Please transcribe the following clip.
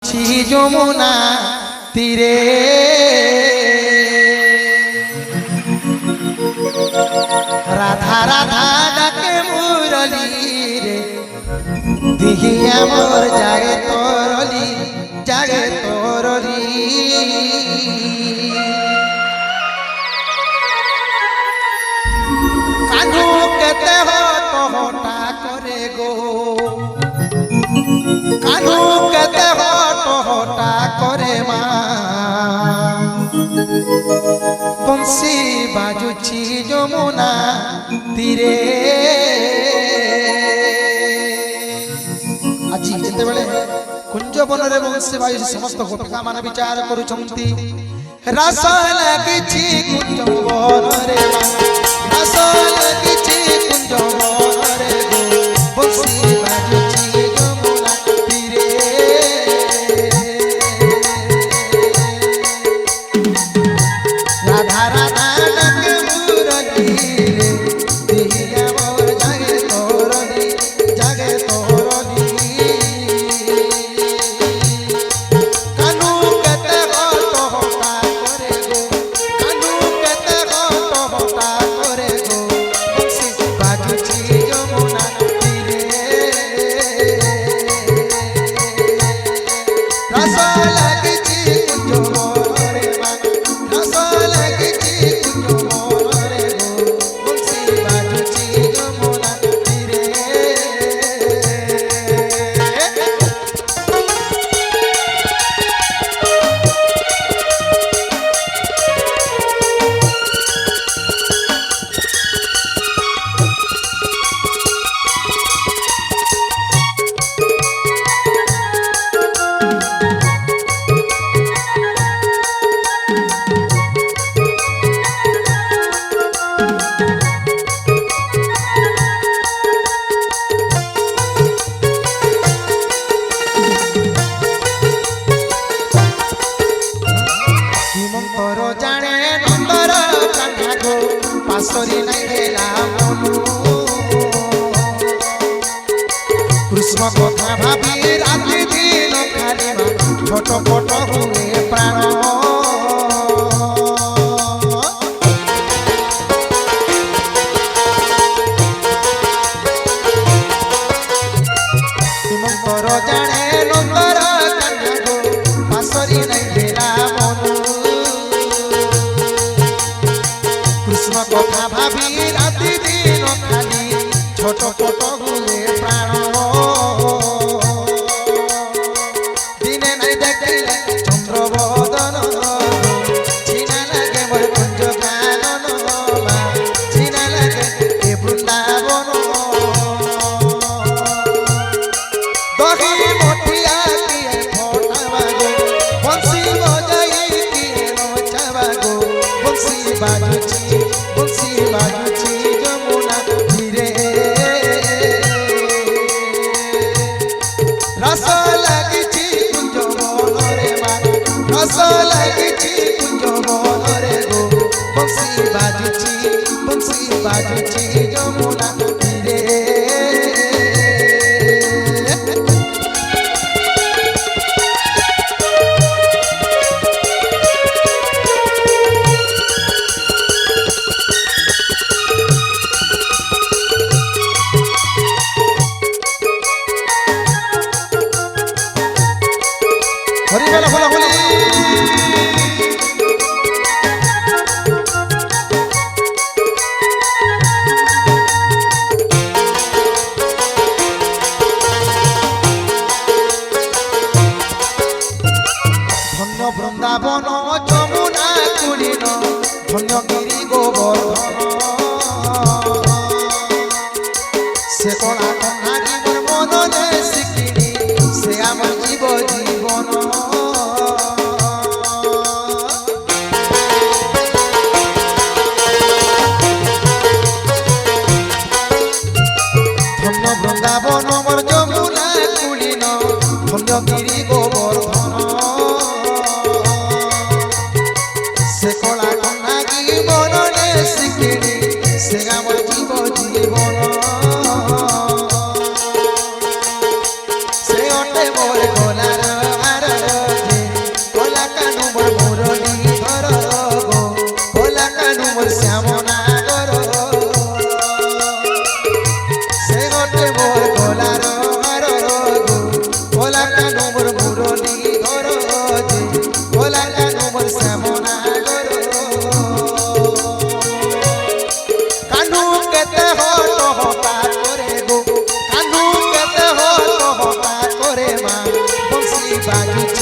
বাজুছি যমুনা তীরে রাধা রাধা ডাকে মুরলি রে দিহি আমার জাগে তরলি কানু কেতে হটা করে গো কানু কেতে হটা করে মা বংশী বাজুছি যমুনা তীরে আজি যেতেবেলে কুঞ্জ বନରେ বংশী বাজুছি সমস্ত গোপিকা মানে বিচার করুছন্তি রাস লাগিছি কুঞ্জ বନରେ রাস লাগিছি কুঞ্জ বନରେ বংশী বাজুছি যমুনা তীরে রাধা রাধা ডাকে মুরলি রে দিহি আমার জাগে তরলি কানু কেতে হটা করে গো কানু কেতে হটা করে গো বংশী বাজুছি যমুনা তীরে রস লাগিছি কুঞ্জ বନରେ মা রস লাগিছি কুঞ্জ বନରେ গো বংশী বাজুছি যমুনা তীরে হিমন্তর জানে নন্দর কান্না গো পাশরি নাই হেলা মনু কৃষ্ণ কথা ভাবি রাতি দিন খালি মা ছটপট হুয়ে প্রাণ হিমন্তর জানে নন্দর কান্না গো পাশরি নাই হেলা মনু কৃষ্ণ কথা ভাবি রাতি দিন খালি ছটপট হুয়ে প্রাণ দিনে নাই দেখিলে চন্দ্রবদন চিনা লাগে মোর কুঞ্জ কানন মা চিনা লাগে এ বৃন্দাবন দহি মঠিয়া কিয়ে ফোটাবা গো বংশী বজাই কিয়ে নচাবা গো বংশী বাজুছি যমুনা তীরে রস লাগিছি কুঞ্জ বନରେ মা রস লাগিছি কুঞ্জ বନରେ গো বংশী বাজুছি যমুনা তীরে হরি বল হলা হলি ধন্য বৃন্দাবন যমুনা কুলিন ধন্য গিরি গোবর্ধন সে কলা কন্যারি মোর মননে শিখিনি সে আমার জীবন ধন্য বৃন্দাবন মোর যমুনা কুলিন ধন্য গিরি গোবর্ধন সে কলা কন্যা কি মননে শিখ মোর মুরলি ধর যে ভোলা কানু মোর শ্যামনা গর কানু কেতে হট হতা করে গো কানু কেতে হট হতা করে মা বংশী বাজুছে